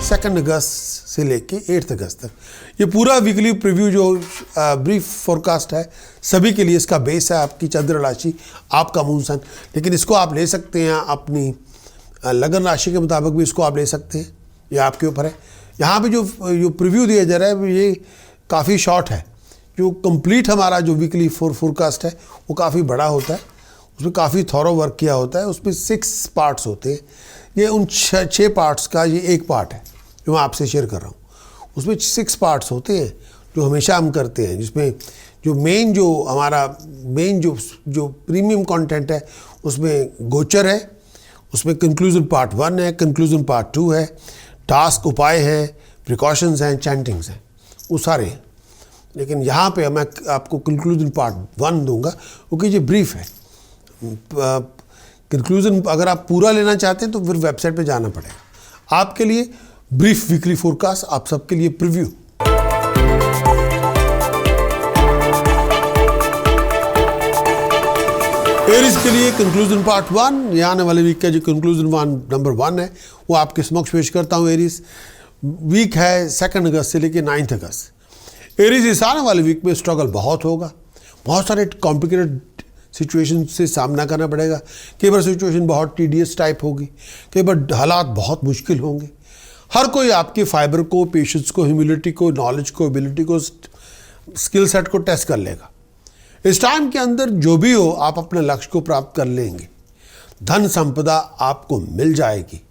2 अगस्त से लेके 8 अगस्त तक। ये पूरा वीकली प्रीव्यू जो ब्रीफ फोरकास्ट है सभी के लिए, इसका बेस है आपकी चंद्र राशि, आपका मून सन। लेकिन इसको आप ले सकते हैं अपनी लगन राशि के मुताबिक भी इसको आप ले सकते हैं, ये आपके ऊपर है। यहाँ पे जो प्रीव्यू दिया जा रहा है ये काफ़ी शॉर्ट है। जो कंप्लीट हमारा जो वीकली फोरकास्ट है वो काफ़ी बड़ा होता है, उसमें काफ़ी थॉरो वर्क किया होता है, उसमें 6 पार्ट्स होते हैं। ये उन 6 पार्ट्स का ये एक पार्ट है जो मैं आपसे शेयर कर रहा हूँ। उसमें 6 पार्ट्स होते हैं जो हमेशा हम करते हैं, जिसमें जो मेन जो हमारा मेन जो प्रीमियम कंटेंट है उसमें गोचर है, उसमें कंक्लूजन पार्ट 1 है, कंक्लूजन पार्ट 2 है, टास्क उपाय हैं, प्रिकॉशंस हैं, चैंटिंग्स हैं, वो सारे हैं। लेकिन यहाँ पे मैं आपको कंक्लूजन पार्ट 1 दूंगा क्योंकि ये ब्रीफ है। कंक्लूजन अगर आप पूरा लेना चाहते हैं तो फिर वेबसाइट पे जाना पड़ेगा। आपके लिए ब्रीफ वीकली फोरकास्ट, आप सबके लिए प्रीव्यू। एरीज के लिए कंक्लूजन पार्ट 1, ये आने वाले वीक का जो कंक्लूजन नंबर 1 है वो आपके समक्ष पेश करता हूँ। एरीज वीक है 2 अगस्त से लेकर 9 अगस्त। एरीज इस आने वाले वीक में स्ट्रगल बहुत होगा, बहुत सारे कॉम्प्लिकेटेड सिचुएशन से सामना करना पड़ेगा। कई बार सिचुएशन बहुत टीडियस टाइप होगी, कई बार हालात बहुत मुश्किल होंगे। हर कोई आपके फाइबर को, पेशेंस को, ह्यूमिलिटी को, नॉलेज को, एबिलिटी को, स्किल सेट को टेस्ट कर लेगा। इस टाइम के अंदर जो भी हो आप अपने लक्ष्य को प्राप्त कर लेंगे। धन संपदा आपको मिल जाएगी,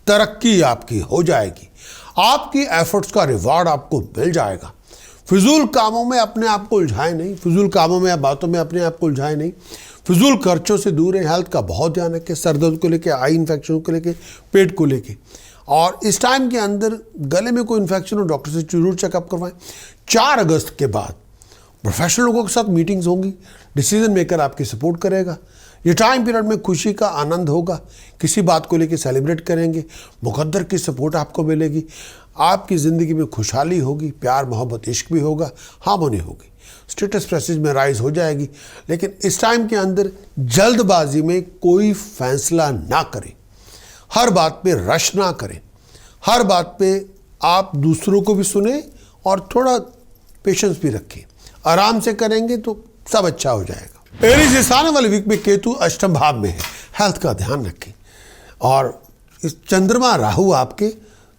तरक्की आपकी हो जाएगी, आपकी एफर्ट्स का रिवॉर्ड आपको मिल जाएगा। फिजूल कामों में अपने आप को उलझाए नहीं, फिजूल कामों में या बातों में अपने आप को उलझाए नहीं, फिजूल खर्चों से दूर है। हेल्थ का बहुत ध्यान रखें, सर दर्द को लेके, आई इन्फेक्शन को लेके, पेट को लेके। और इस टाइम के अंदर गले में कोई इन्फेक्शन हो डॉक्टर से जरूर चेकअप करवाएं। 4 अगस्त के बाद प्रोफेशनल लोगों के साथ मीटिंग्स होंगी, डिसीजन मेकर आपकी सपोर्ट करेगा। ये टाइम पीरियड में खुशी का आनंद होगा, किसी बात को लेके सेलिब्रेट करेंगे, मुकद्दर की सपोर्ट आपको मिलेगी, आपकी ज़िंदगी में खुशहाली होगी, प्यार मोहब्बत इश्क भी होगा, हार्मोनी होगी, स्टेटस प्रेस्टीज में राइज हो जाएगी। लेकिन इस टाइम के अंदर जल्दबाजी में कोई फैसला ना करें, हर बात पे रश ना करें, हर बात पे आप दूसरों को भी सुने और थोड़ा पेशेंस भी रखें। आराम से करेंगे तो सब अच्छा हो जाएगा। एरीज इस आने वाले वीक में केतु अष्टम भाव में है, हेल्थ का ध्यान रखें। और इस चंद्रमा राहु आपके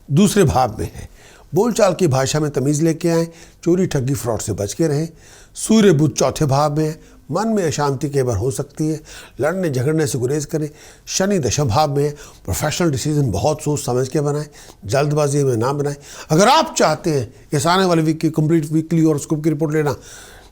दूसरे भाव में है। बोलचाल की भाषा में तमीज़ लेके आएँ, चोरी ठगी फ्रॉड से बच के रहें। सूर्य बुध चौथे भाव में है, मन में अशांति कई बार हो सकती है, लड़ने झगड़ने से गुरेज करें। शनि दशम भाव में है, प्रोफेशनल डिसीजन बहुत सोच समझ के बनाएं, जल्दबाजी में ना बनाएं। अगर आप चाहते हैं इस आने वाले वीक की कंप्लीट वीकली हॉरोस्कोप की रिपोर्ट लेना,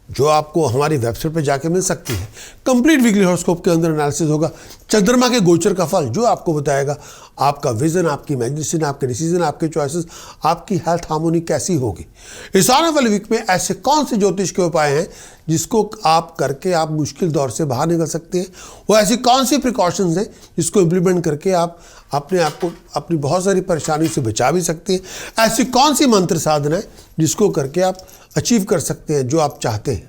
जो आपको हमारी वेबसाइट पर जाके मिल सकती है। कंप्लीट वीकली हॉरोस्कोप के अंदर एनालिसिस होगा, चंद्रमा के गोचर का फल जो आपको बताएगा आपका विजन, आपकी इमेजिनेशन, आपके डिसीजन, आपके चॉइसेस, आपकी हेल्थ हार्मोनी कैसी होगी। इस आने वाले वीक में ऐसे कौन से ज्योतिष के उपाय हैं जिसको आप करके आप मुश्किल दौर से बाहर निकल सकते हैं, वो ऐसी कौन सी प्रिकॉशंस हैं जिसको इम्प्लीमेंट करके आप अपने आप को अपनी बहुत सारी परेशानी से बचा भी सकते हैं। ऐसी कौन सी मंत्र साधना है जिसको करके आप अचीव कर सकते हैं जो आप चाहते हैं।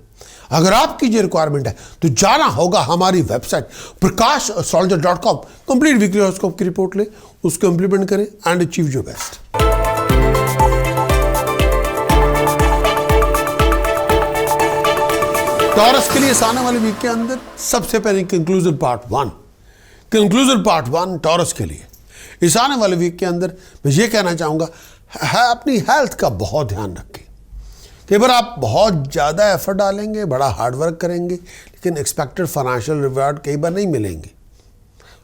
अगर आपकी ये रिक्वायरमेंट है तो जाना होगा हमारी website prakashastrologer.com। Complete weekly horoscope की रिपोर्ट ले, उसको इम्प्लीमेंट करें and achieve your best. Taurus के लिए इस आने वाले वीक के अंदर सबसे पहले कंक्लूजन पार्ट 1 टॉरस के लिए इस आने वाले वीक के अंदर मैं ये कहना चाहूँगा है अपनी हेल्थ का बहुत ध्यान रखें। कई बार आप बहुत ज़्यादा एफर्ट डालेंगे, बड़ा हार्ड वर्क करेंगे, लेकिन एक्सपेक्टेड फाइनेंशियल रिवार्ड कई बार नहीं मिलेंगे।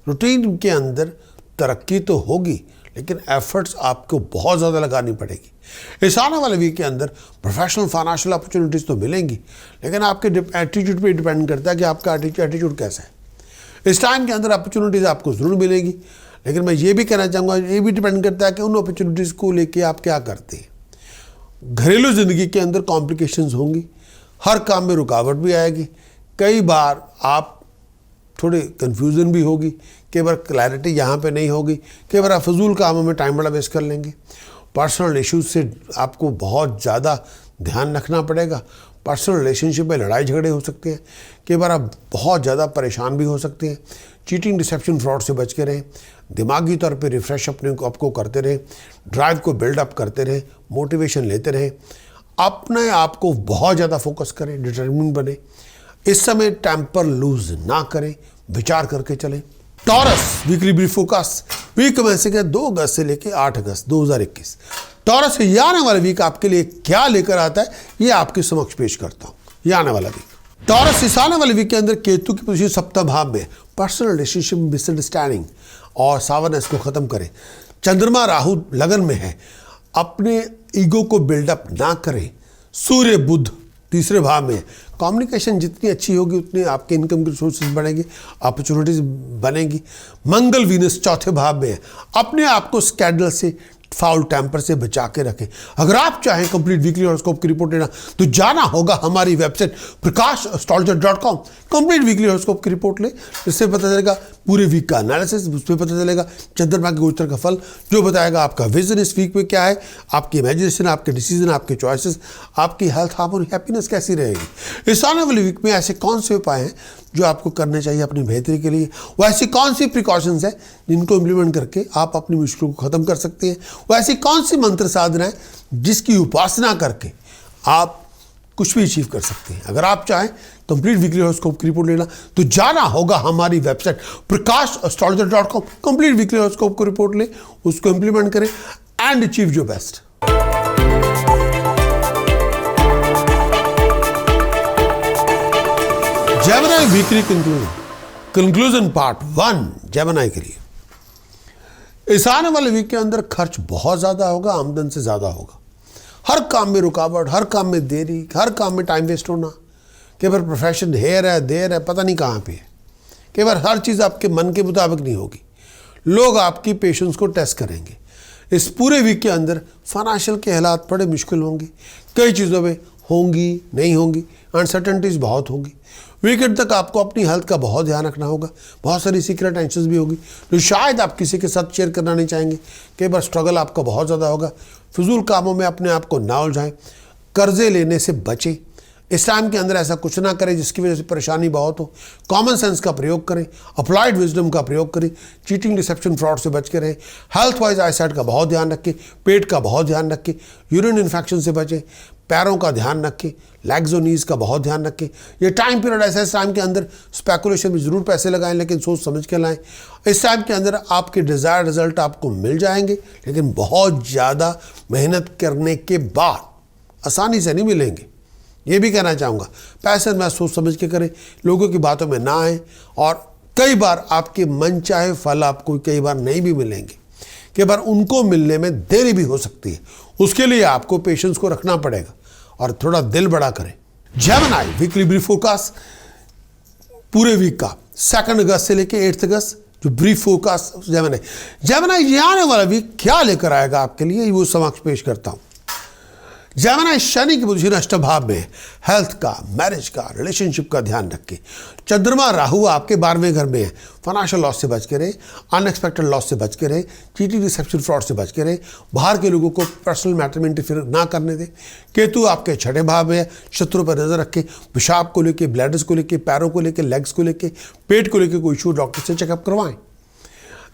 रूटीन के अंदर तरक्की तो होगी लेकिन एफर्ट्स आपको बहुत ज़्यादा लगानी पड़ेगी। इस आने वाले वीक के अंदर प्रोफेशनल फाइनेंशियल अपॉर्चुनिटीज़ तो मिलेंगी, लेकिन आपके एटीट्यूड पे डिपेंड करता है कि आपका एटीट्यूड कैसा है। इस टाइम के अंदर अपॉर्चुनिटीज़ आपको ज़रूर मिलेगी, लेकिन मैं ये भी कहना चाहूँगा ये भी डिपेंड करता है कि उन अपॉर्चुनिटीज़ को लेके आप क्या करते हैं। घरेलू ज़िंदगी के अंदर कॉम्प्लिकेशंस होंगी, हर काम में रुकावट भी आएगी, कई बार आप थोड़े कन्फ्यूज़न भी होगी, कई बार क्लैरिटी यहाँ पे नहीं होगी, कई बार आप फजूल कामों में टाइम बड़ा वेस्ट कर लेंगे। पर्सनल इश्यूज से आपको बहुत ज़्यादा ध्यान रखना पड़ेगा। पर्सनल रिलेशनशिप में लड़ाई झगड़े हो सकते हैं, कई बार आप बहुत ज़्यादा परेशान भी हो सकते हैं। चीटिंग, डिसेप्शन, फ्रॉड से बच के रहें। दिमागी तौर पे रिफ्रेश अपने को आपको करते रहे, ड्राइव को बिल्डअप करते रहे, मोटिवेशन लेते रहे, अपने आप को बहुत ज़्यादा फोकस करें, डिटरमिन बने। इस समय टेम्पर लूज ना करें, विचार करके चलें। Taurus weekly brief focus week commencing है 2 अगस्त से लेकर 8 अगस्त 2021। टॉरस ये आने वाला वीक आपके लिए क्या लेकर आता है, ये आपके समक्ष पेश करता हूँ। ये आने वाला वीक टॉरस इस आने वाले वीक के अंदर केतु की पोजीशन 7वां भाव में, पर्सनल रिलेशनशिप मिसअंडरस्टैंडिंग और सावरनेस को खत्म करें। चंद्रमा राहु लगन में है, अपने ईगो को बिल्डअप ना करें। सूर्य बुध 3रे भाव में, कम्युनिकेशन जितनी अच्छी होगी उतनी आपके इनकम की सोर्सेज बढ़ेंगे, अपॉर्चुनिटीज बनेंगी। मंगल वीनस 4थे भाव में है, अपने आप को स्कैंडल से, फाउल टेम्पर से बचा के रखें। अगर आप चाहें कंप्लीट वीकली हॉरोस्कोप की रिपोर्ट लेना तो जाना होगा हमारी website prakash.com। Complete weekly horoscope की रिपोर्ट ले, इससे पता चलेगा पूरे वीक का एनालिसिस, उसमें पता चलेगा चंद्रमा के गोचर का फल, जो बताएगा आपका विजन इस वीक में क्या है, आपकी इमेजिनेशन, आपके डिसीजन, आपके चॉइसेस, आपकी हेल्थ, हार्मोनी, हैप्पीनेस कैसी रहेगी। इस आने वाले वीक में ऐसे कौन से उपाय हैं जो आपको करने चाहिए अपनी बेहतरी के लिए, वो ऐसी कौन सी प्रिकॉशंस हैं जिनको इम्प्लीमेंट करके आप अपनी मुश्किलों को ख़त्म कर सकते हैं, वो ऐसी कौन सी मंत्र साधना है जिसकी उपासना करके आप कुछ भी अचीव कर सकते हैं। अगर आप चाहें कंप्लीट वीकली हॉरोस्कोप की रिपोर्ट लेना तो जाना होगा हमारी website prakash.com। Complete weekly horoscope की रिपोर्ट ले, उसको इम्प्लीमेंट करें and achieve your best. Gemini weekly conclusion part 1 Gemini के लिए इस आने वाले वीक के अंदर खर्च बहुत ज़्यादा होगा, आमदन से ज़्यादा होगा। हर काम में रुकावट, हर काम में देरी, हर काम में टाइम वेस्ट होना। कई बार प्रोफेशन हेयर है, देर है, पता नहीं कहाँ पे है। कई बार हर चीज़ आपके मन के मुताबिक नहीं होगी। लोग आपकी पेशेंस को टेस्ट करेंगे। इस पूरे वीक के अंदर फाइनेंशियल के हालात बड़े मुश्किल होंगे, कई चीज़ों में होंगी, नहीं होंगी, अनसर्टेनिटीज़ बहुत होंगी। वीकेंड तक आपको अपनी हेल्थ का बहुत ध्यान रखना होगा। बहुत सारी सीक्रेट टेंशंस भी होगी जो शायद आप किसी के साथ शेयर करना नहीं चाहेंगे। कई बार स्ट्रगल आपका बहुत ज़्यादा होगा। फिजूल कामों में अपने आप को ना उलझाएं, कर्जे लेने से बचें। इस टाइम के अंदर ऐसा कुछ ना करें जिसकी वजह से परेशानी बहुत हो। कॉमन सेंस का प्रयोग करें, अप्लाइड विजडम का प्रयोग करें, चीटिंग, डिसेप्शन, फ्रॉड से बच के रहें। हेल्थ वाइज आईसाइट का बहुत ध्यान रखें, पेट का बहुत ध्यान रखें, यूरिन इन्फेक्शन से बचें, पैरों का ध्यान रखें, लेग्स और नीज का बहुत ध्यान रखें। ये टाइम पीरियड ऐसा है, इस टाइम के अंदर स्पेकुलेशन में ज़रूर पैसे लगाएं, लेकिन सोच समझ के लाएं। इस टाइम के अंदर आपके डिज़ायर रिजल्ट आपको मिल जाएंगे, लेकिन बहुत ज़्यादा मेहनत करने के बाद आसानी से नहीं मिलेंगे। ये भी कहना चाहूँगा, पैसे मैं सोच समझ के करें, लोगों की बातों में ना आए। और कई बार आपके मन चाहे फल आपको कई बार नहीं भी मिलेंगे, कई बार उनको मिलने में देरी भी हो सकती है। उसके लिए आपको पेशेंस को रखना पड़ेगा और थोड़ा दिल बड़ा करें। जेमिनी वीकली ब्रीफ फोरकास्ट पूरे वीक का 2 अगस्त से लेकर 8 अगस्त जो ब्रीफ फोरकास्ट जेमिनी ये आने वाला वीक क्या लेकर आएगा आपके लिए, वो समक्ष पेश करता हूँ। जेमिनी शनि की पोजीशन 8वें भाव में, हेल्थ का, मैरिज का, रिलेशनशिप का ध्यान रखें। चंद्रमा राहु आपके 12वें घर में है, फाइनेंशियल लॉस से बच के रहे, अनएक्सपेक्टेड लॉस से बच के रहे, चीटिंग, डिसेप्शन, फ्रॉड से बच के रहे, बाहर के लोगों को पर्सनल मैटर में इंटरफेयर ना करने दें। केतु आपके 6ठे भाव में है, शत्रु पर नजर रखें। पेशाब को लेकर, ब्लैडर्स को लेकर, पैरों को लेकर, लेग्स को लेकर, पेट को लेकर कोई इशू डॉक्टर से चेकअप करवाएं।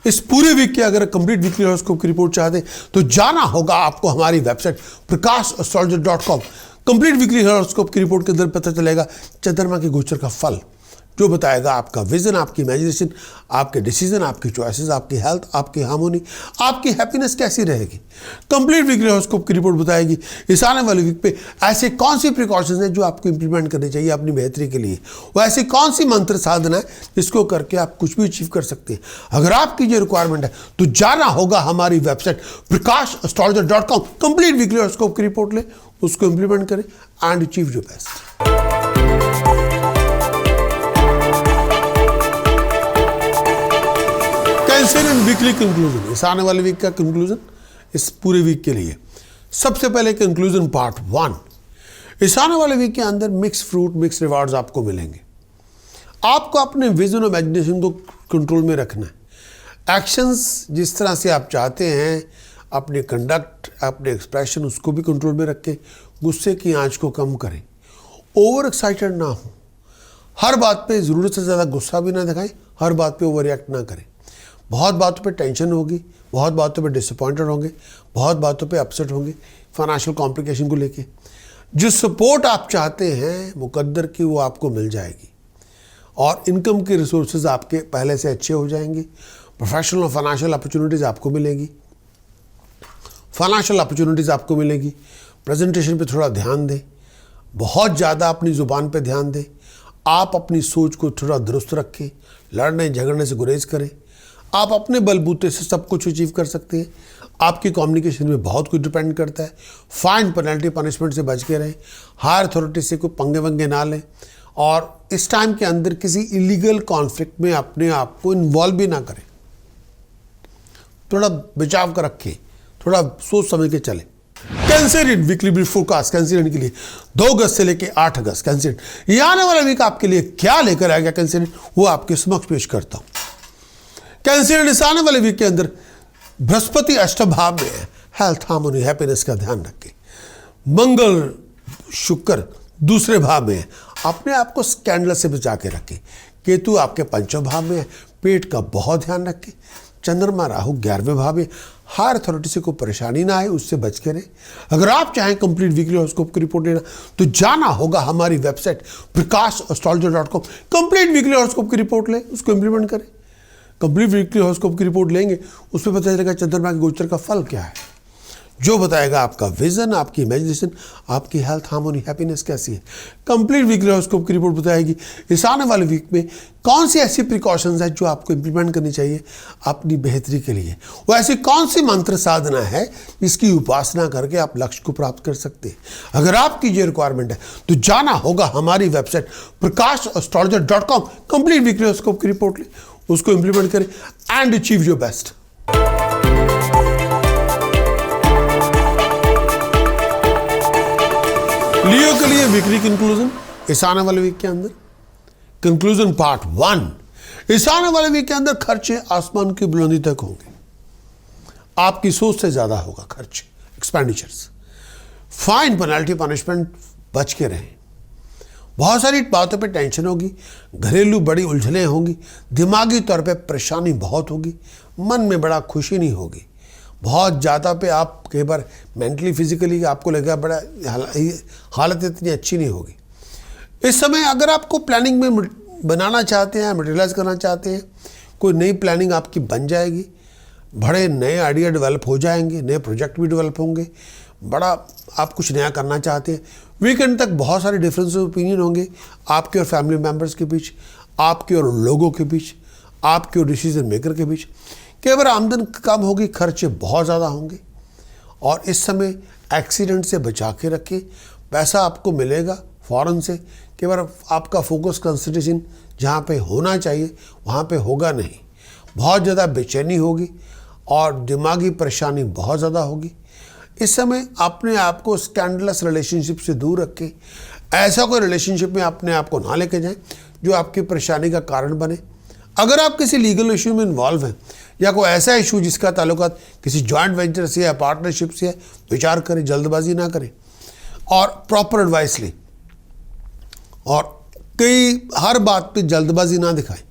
इस पूरे वीक के अगर कंप्लीट वीकली हॉरोस्कोप की रिपोर्ट चाहते तो जाना होगा आपको हमारी website prakash.com। Complete weekly horoscope की रिपोर्ट के अंदर पता चलेगा चंद्रमा के गोचर का फल, जो बताएगा आपका विजन, आपकी इमेजिनेशन, आपके डिसीजन, आपकी चॉइसेस, आपकी हेल्थ, आपकी हार्मोनी, आपकी हैप्पीनेस कैसी रहेगी। कंप्लीट वीकली हॉरोस्कोप की रिपोर्ट बताएगी इस आने वाले वीक पे ऐसे कौन सी प्रिकॉशंस हैं जो आपको इंप्लीमेंट करनी चाहिए अपनी बेहतरी के लिए, वो ऐसी कौन सी मंत्र साधना है जिसको करके आप कुछ भी अचीव कर सकते हैं। अगर आपकी ये रिक्वायरमेंट है तो जाना होगा हमारी website prakash.com। Complete weekly horoscope की रिपोर्ट लें, उसको इंप्लीमेंट करें and achieve your best. Cancerian weekly conclusion, इस आने वाले वीक का कंक्लूजन इस पूरे वीक के लिए। सबसे पहले कंक्लूजन पार्ट 1, इस आने वाले वीक के अंदर मिक्स फ्रूट, मिक्स रिवार्ड्स आपको मिलेंगे। आपको अपने विजन और इमेजिनेशन को कंट्रोल में रखना है। एक्शंस जिस तरह से आप चाहते हैं, अपने कंडक्ट, अपने एक्सप्रेशन, उसको भी कंट्रोल में रखें। गुस्से की आंच को कम करें, ओवर एक्साइटेड ना हो, हर बात पे ज़रूरत से ज़्यादा गुस्सा भी ना दिखाएं, हर बात पे ओवर रिएक्ट ना करें। बहुत बातों पे टेंशन होगी, बहुत बातों पे डिसअपॉइंटेड होंगे, बहुत बातों पे अपसेट होंगे फाइनेंशियल कॉम्प्लिकेशन को लेके। जो सपोर्ट आप चाहते हैं मुकद्दर की, वो आपको मिल जाएगी और इनकम के रिसोर्सेज आपके पहले से अच्छे हो जाएंगे। प्रोफेशनल और फाइनेंशियल अपॉर्चुनिटीज़ आपको मिलेगी, फाइनेंशियल अपॉर्चुनिटीज़ आपको मिलेगी। प्रेजेंटेशन पे थोड़ा ध्यान दें, बहुत ज़्यादा अपनी ज़ुबान पे ध्यान दें। आप अपनी सोच को थोड़ा दुरुस्त रखें, लड़ने झगड़ने से गुरेज करें। आप अपने बलबूते से सब कुछ अचीव कर सकते हैं। आपकी कम्युनिकेशन में बहुत कुछ डिपेंड करता है। फाइन, पेनल्टी, पनिशमेंट से बच के रहें। हायर अथॉरिटी से कोई पंगे वंगे ना लें और इस टाइम के अंदर किसी इलीगल कॉन्फ्लिक्ट में अपने आप को इन्वॉल्व भी ना करें। थोड़ा बचाव कर रखें, थोड़ा सोच समझ के चलें। कैंसरियन वीकली ब्रीफ फोरकास्ट कैंसरियन के लिए 2 अगस्त से लेकर 8 अगस्त कैंसरियन ये आने वाला वीक आपके लिए क्या लेकर आएगा कैंसरियन, वो आपके समक्ष पेश करता हूं। कैंसरियन इस आने वाले वीक के अंदर बृहस्पति अष्टम भाव में है। हेल्थ, हार्मोनी, हैप्पीनेस का ध्यान रखें। मंगल, शुक्र दूसरे भाव में है। अपने आप को स्कैंडल से बचा के रखें। केतु आपके पंचम भाव में है। पेट का बहुत ध्यान रखें। चंद्रमा, राहु 11वें भाव में। हायर अथॉरिटी से कोई परेशानी ना आए, उससे बच के रहें। अगर आप चाहें कंप्लीट वीकली हॉरोस्कोप की रिपोर्ट लेना तो जाना होगा हमारी website prakash.astrologer.com। Complete weekly horoscope की रिपोर्ट लें, उसको इंप्लीमेंट करें। कंप्लीट वीकली हॉरोस्कोप की रिपोर्ट लेंगे, उसमें पता चलेगा चंद्रमा के गोचर का फल क्या है, जो बताएगा आपका विजन, आपकी इमेजिनेशन, आपकी हेल्थ, हार्मोनी, हैप्पीनेस कैसी है। कंप्लीट वीकली हॉरोस्कोप की रिपोर्ट बताएगी इस आने वाले वीक में कौन सी ऐसी प्रिकॉशंस है जो आपको इंप्लीमेंट करनी चाहिए अपनी बेहतरी के लिए। वो ऐसी कौन सी मंत्र साधना है जिसकी उपासना करके आप लक्ष्य को प्राप्त कर सकते हैं। अगर आपकी ये रिक्वायरमेंट है तो जाना होगा हमारी website prakash.astrologer.com। Complete weekly horoscope की रिपोर्ट लें, उसको इंप्लीमेंट करें एंड अचीव योर बेस्ट। लियो के लिए वीकली कंक्लूजन इस आने वाले वीक के अंदर, कंक्लूजन पार्ट 1। इस आने वाले वीक के अंदर खर्चे आसमान की बुलंदी तक होंगे। आपकी सोच से ज्यादा होगा खर्च, एक्सपेंडिचर्स। फाइन, पेनल्टी, पनिशमेंट बच के रहें। बहुत सारी बातों पे टेंशन होगी, घरेलू बड़ी उलझनें होंगी, दिमागी तौर पे परेशानी बहुत होगी, मन में बड़ा खुशी नहीं होगी। बहुत ज़्यादा पे आप कई बार मेंटली फिजिकली आपको लगेगा बड़ा हालत इतनी अच्छी नहीं होगी। इस समय अगर आपको प्लानिंग में बनाना चाहते हैं, मटेरियलाइज करना चाहते हैं, कोई नई प्लानिंग आपकी बन जाएगी, बड़े नए आइडिया डेवलप हो जाएंगे, नए प्रोजेक्ट भी डेवलप होंगे, बड़ा आप कुछ नया करना चाहते हैं। वीकेंड तक बहुत सारे डिफरेंस ओपिनियन होंगे आपके और फैमिली मेम्बर्स के बीच, आपके और लोगों के बीच, आपके और डिसीजन मेकर के बीच। कई बार आमदन कम होगी, खर्चे बहुत ज़्यादा होंगे और इस समय एक्सीडेंट से बचा के रखें। पैसा आपको मिलेगा फ़ौरन से। कई बार आपका फोकस कंसंट्रेशन जहाँ पे होना चाहिए वहाँ पे होगा नहीं। बहुत ज़्यादा बेचैनी होगी और दिमागी परेशानी बहुत ज़्यादा होगी। इस समय अपने आप को स्कैंडलस रिलेशनशिप से दूर रखें। ऐसा कोई रिलेशनशिप में अपने आप को ना लेके जाएं जो आपकी परेशानी का कारण बने। अगर आप किसी लीगल इशू में इन्वॉल्व हैं या कोई ऐसा इशू जिसका ताल्लुकात किसी जॉइंट वेंचर से या पार्टनरशिप से है, विचार करें, जल्दबाजी ना करें और प्रॉपर एडवाइस लें। और हर बात पे जल्दबाजी ना दिखाएं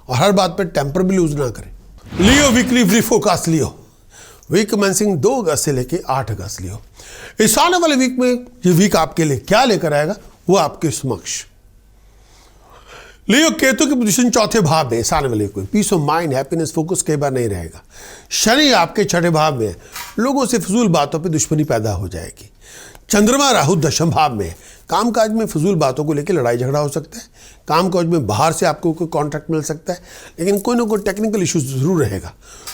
और हर बात पे टेम्पर भी लूज ना करें। लियो वीकली ब्रीफ फोरकास्ट लियो वीक कमेंसिंग 2 अगस्त से लेके 8 अगस्त लियो। इस आने वाले वीक में ये वीक आपके लिए क्या लेकर आएगा वो आपके समक्ष। लियो, केतु की पोजीशन 4थे भाव में, इस आने वाले वीक में peace of mind, happiness, focus कई बार नहीं रहेगा। शनि आपके 6ठे भाव में है, लोगों से फजूल बातों पे दुश्मनी पैदा हो जाएगी। चंद्रमा, राहु 10वें भाव में है, कामकाज में फजूल बातों को लेकर लड़ाई झगड़ा हो सकता है। कामकाज में बाहर से आपको कोई कॉन्ट्रैक्ट मिल सकता है, लेकिन कोई ना कोई टेक्निकल इशू जरूर रहेगा।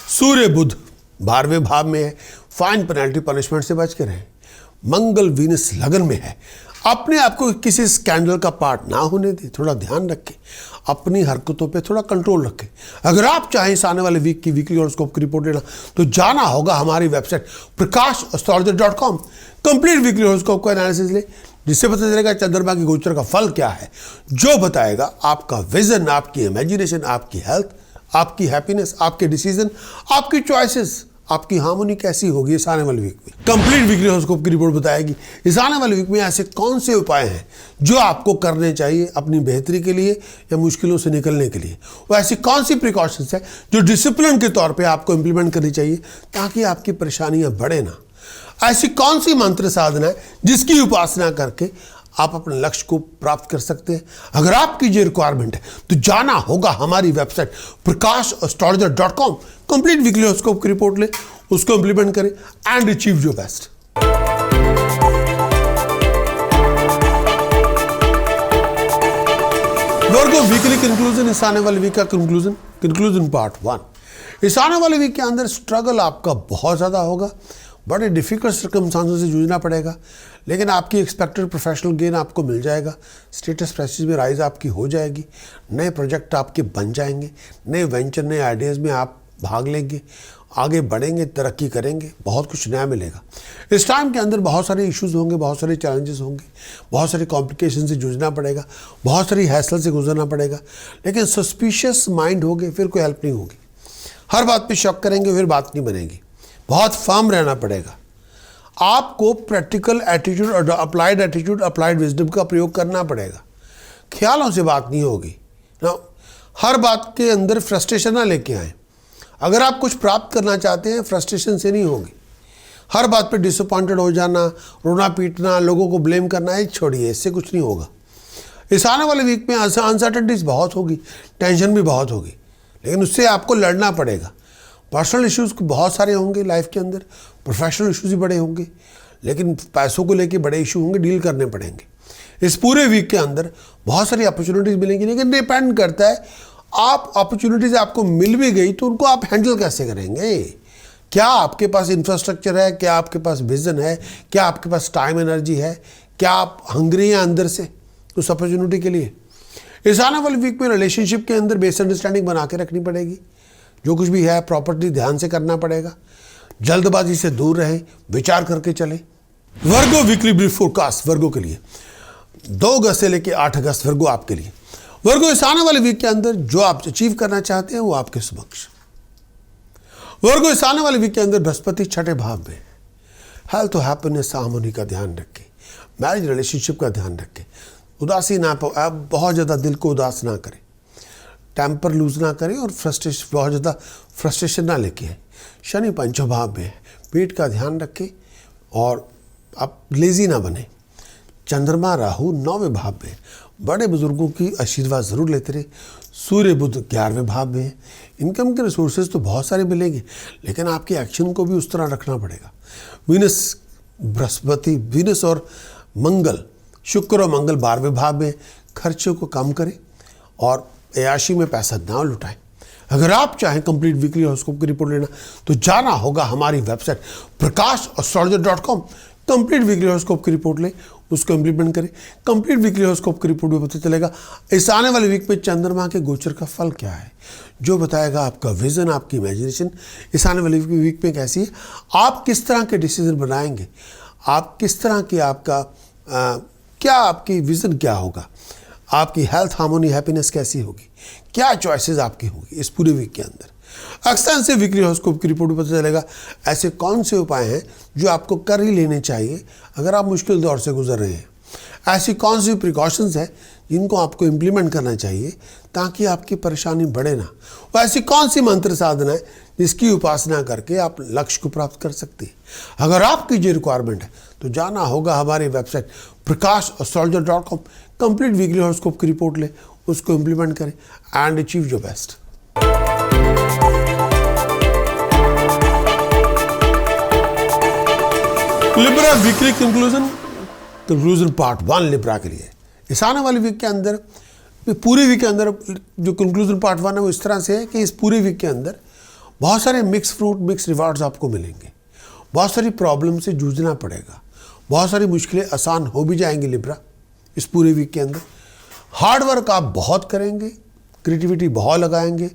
सूर्य, बुध 12वें भाव में है, फाइन, पेनल्टी, पनिशमेंट से बच के रहें। मंगल, वीनस लगन में है, अपने आप को किसी स्कैंडल का पार्ट ना होने दें, थोड़ा ध्यान रखें, अपनी हरकतों पे थोड़ा कंट्रोल रखें। अगर आप चाहें इस आने वाले वीक की वीकली हॉरोस्कोप की रिपोर्ट लेना तो जाना होगा हमारी website prakash.astrologer.com। Complete weekly horoscope का एनालिसिस लें, जिससे पता चलेगा चंद्रमा की गोचर का फल क्या है, जो बताएगा आपका विजन, आपकी इमेजिनेशन, आपकी हेल्थ, आपकी हैप्पीनेस, आपके डिसीजन, आपकी चॉइसेस, आपकी हार्मोनी कैसी होगी इस आने वाले वीक में। कंप्लीट वीकली हॉरोस्कोप की रिपोर्ट बताएगी इस आने वाले वीक में ऐसे कौन से उपाय हैं जो आपको करने चाहिए अपनी बेहतरी के लिए या मुश्किलों से निकलने के लिए। वो ऐसी कौन सी प्रिकॉशंस है जो डिसिप्लिन के तौर पे आपको इंप्लीमेंट करनी चाहिए ताकि आपकी परेशानियां बढ़े ना। ऐसी कौन सी मंत्र साधना है जिसकी उपासना करके आप अपने लक्ष्य को प्राप्त कर सकते हैं। अगर आपकी ये रिक्वायरमेंट है तो जाना होगा हमारी website prakashastrologer.com। Complete weekly horoscope की रिपोर्ट ले, उसको इंप्लीमेंट करें and achieve your best. Virgo weekly conclusion, इस आने वाले वीक का कंक्लूजन पार्ट 1। इस आने वाले वीक के अंदर स्ट्रगल आपका बहुत ज़्यादा होगा, बड़े डिफिकल्ट सर्कमस्टांसेस से जूझना पड़ेगा, लेकिन आपकी एक्सपेक्टेड प्रोफेशनल गेन आपको मिल जाएगा। स्टेटस प्रेस्टीज में राइज आपकी हो जाएगी, नए प्रोजेक्ट आपके बन जाएंगे, नए वेंचर नए आइडियाज़ में आप भाग लेंगे, आगे बढ़ेंगे, तरक्की करेंगे, बहुत कुछ नया मिलेगा। इस टाइम के अंदर बहुत सारे इश्यूज होंगे, बहुत सारे चैलेंजेस होंगे, बहुत सारे कॉम्प्लिकेशन से जूझना पड़ेगा, बहुत सारी हैसल से गुजरना पड़ेगा, लेकिन सस्पिशियस माइंड होगे फिर कोई हेल्प नहीं होगी। हर बात पे शक करेंगे फिर बात नहीं बनेगी। बहुत फर्म रहना पड़ेगा। आपको प्रैक्टिकल एटीट्यूड और अप्लाइड एटीट्यूड, अप्लाइड विजडम का प्रयोग करना पड़ेगा। ख्यालों से बात नहीं होगी ना। हर बात के अंदर फ्रस्ट्रेशन ना लेके आए। अगर आप कुछ प्राप्त करना चाहते हैं फ्रस्ट्रेशन से नहीं होगी। हर बात पे डिसअपॉइंटेड हो जाना, रोना पीटना, लोगों को ब्लेम करना, ये छोड़िए, इससे कुछ नहीं होगा। इस आने वाले वीक में अनसर्टेनिटीज बहुत होगी, टेंशन भी बहुत होगी, लेकिन उससे आपको लड़ना पड़ेगा। पर्सनल इश्यूज बहुत सारे होंगे लाइफ के अंदर, प्रोफेशनल इश्यूज भी बड़े होंगे, लेकिन पैसों को लेके बड़े इशू होंगे, डील करने पड़ेंगे। इस पूरे वीक के अंदर बहुत सारी अपॉर्चुनिटीज़ मिलेंगी, लेकिन डिपेंड करता है आप अपॉर्चुनिटीज़ आपको मिल भी गई तो उनको आप हैंडल कैसे करेंगे। क्या आपके पास इंफ्रास्ट्रक्चर है, क्या आपके पास विजन है, क्या आपके पास टाइम एनर्जी है, क्या आप हंग्री हैं अंदर से उस अपॉर्चुनिटी के लिए। इस आने वाले वीक में रिलेशनशिप के अंदर बेस अंडरस्टैंडिंग बना के रखनी पड़ेगी। जो कुछ भी है प्रॉपर्टी ध्यान से करना पड़ेगा, जल्दबाजी से दूर रहे, विचार करके चले। वर्गो वीकली ब्रीफ फोरकास्ट वर्गो के लिए 2 अगस्त से लेकर 8 अगस्त वर्गो आपके लिए। वर्गो इस आने वाले वीक के अंदर जो आप अचीव करना चाहते हैं वो आपके समक्ष। वर्गो इस आने वाले वीक के अंदर बृहस्पति 6ठे भाव में। हेल्थ और हैप्पीनेस हार्मोनी का ध्यान रखें, मैरिज रिलेशनशिप का ध्यान रखें, उदासी ना आप बहुत ज़्यादा दिल को उदास ना करें, टेम्पर लूज ना करें और बहुत ज़्यादा फ्रस्ट्रेशन ना लेके आए। शनि 5वें भाव में है, पेट का ध्यान रखें और आप लेजी ना बने। चंद्रमा राहु 9वें भाव में, बड़े बुजुर्गों की आशीर्वाद ज़रूर लेते रहे। सूर्य बुध 11वें भाव में है। इनकम के रिसोर्सेज तो बहुत सारे मिलेंगे, लेकिन आपके एक्शन को भी उस तरह रखना पड़ेगा। वीनस बृहस्पति, वीनस और मंगल, शुक्र और मंगल 12वें भाव में, खर्चों को कम करें और अयाशी में पैसा ना लुटाएं। अगर आप चाहें कंप्लीट वीकली हॉरोस्कोप की रिपोर्ट लेना तो जाना होगा हमारी website prakashastrologer.com। Complete weekly horoscope की रिपोर्ट लें, उसको इंप्लीमेंट करें। कंप्लीट वीकली हॉरोस्कोप की रिपोर्ट में पता चलेगा इस आने वाले वीक में चंद्रमा के गोचर का फल क्या है, जो बताएगा आपका विजन, आपकी इमेजिनेशन इस आने वाले वीक में कैसी है, आप किस तरह के डिसीजन बनाएंगे, आप किस तरह की क्या आपकी विजन क्या होगा, आपकी हेल्थ हार्मोनी हैप्पीनेस कैसी होगी, क्या चॉइसेस आपकी होगी इस पूरे वीक के अंदर। अक्सर से वीकली हॉरोस्कोप की रिपोर्ट में पता चलेगा ऐसे कौन से उपाय हैं जो आपको कर ही लेने चाहिए अगर आप मुश्किल दौर से गुजर रहे हैं। ऐसी कौन सी प्रिकॉशंस हैं जिनको आपको इम्प्लीमेंट करना चाहिए ताकि आपकी परेशानी बढ़े ना। वो ऐसी कौन सी मंत्र साधना है जिसकी उपासना करके आप लक्ष्य को प्राप्त कर सकते हैं। अगर आपकी ये रिक्वायरमेंट है तो जाना होगा हमारी website prakashastrologer.com। Complete weekly horoscope की रिपोर्ट लें, उसको इम्प्लीमेंट करें and achieve your best. Libra weekly conclusion part 1 Libra के लिए। इस आने वाले वीक के अंदर, पूरे वीक के अंदर जो कंक्लूजन पार्ट 1 है वो इस तरह से है कि इस पूरे वीक के अंदर बहुत सारे मिक्स फ्रूट, मिक्स रिवार्ड्स आपको मिलेंगे। बहुत सारी प्रॉब्लम से जूझना पड़ेगा, बहुत सारी मुश्किलें आसान हो भी जाएंगी लिब्रा इस पूरे वीक के अंदर। हार्ड वर्क आप बहुत करेंगे, क्रिएटिविटी बहुत लगाएंगे,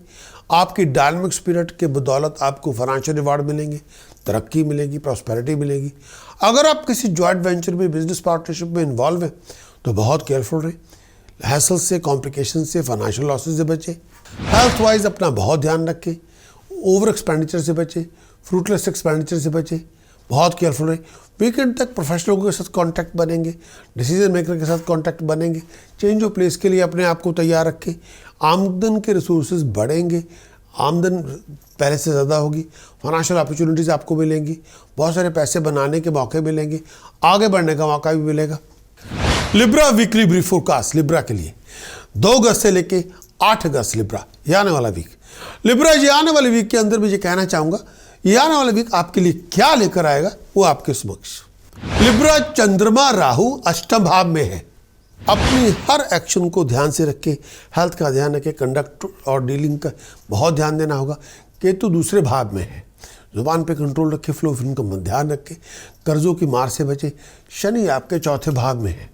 आपकी डायनामिक स्पिरिट के बदौलत आपको फाइनेंशियल रिवार्ड मिलेंगे, तरक्की मिलेगी, प्रॉस्पेरिटी मिलेगी। अगर आप किसी जॉइंट वेंचर में, बिजनेस पार्टनरशिप में इन्वॉल्व हैं तो बहुत केयरफुल रहें, हैसल से, कॉम्प्लिकेशन से, फाइनेंशियल लॉसेस से बचें। हेल्थ वाइज अपना बहुत ध्यान रखें, ओवर एक्सपेंडिचर से बचें, फ्रूटलेस एक्सपेंडिचर से बचे, बहुत केयरफुल रहे। वीकेंड तक प्रोफेशनलों के साथ कांटेक्ट बनेंगे, डिसीजन मेकर के साथ कांटेक्ट बनेंगे। चेंज ऑफ प्लेस के लिए अपने आप को तैयार रखें। आमदन के रिसोर्सेज बढ़ेंगे, आमदन पहले से ज़्यादा होगी, फाइनेंशियल अपॉर्चुनिटीज़ आपको मिलेंगी, बहुत सारे पैसे बनाने के मौके मिलेंगे, आगे बढ़ने का मौका भी मिलेगा। Libra weekly brief forecast Libra के लिए 2 अगस्त से लेके 8 अगस्त लिब्रा, ये आने वाला वीक। लिब्रा ये आने वाले वीक के अंदर मुझे कहना चाहूँगा, ये आने वाला वीक आपके लिए क्या लेकर आएगा वो आपके समक्ष। लिब्रा चंद्रमा राहु अष्टम भाव में है। अपनी हर एक्शन को ध्यान से रखें, हेल्थ का ध्यान रखें, कंडक्ट और डीलिंग का बहुत ध्यान देना होगा। केतु दूसरे भाव में है, जुबान पे कंट्रोल रखें, फ्लो ऑफ इनकम में ध्यान रखें, कर्जों की मार से बचें। शनि आपके चौथे भाव में है,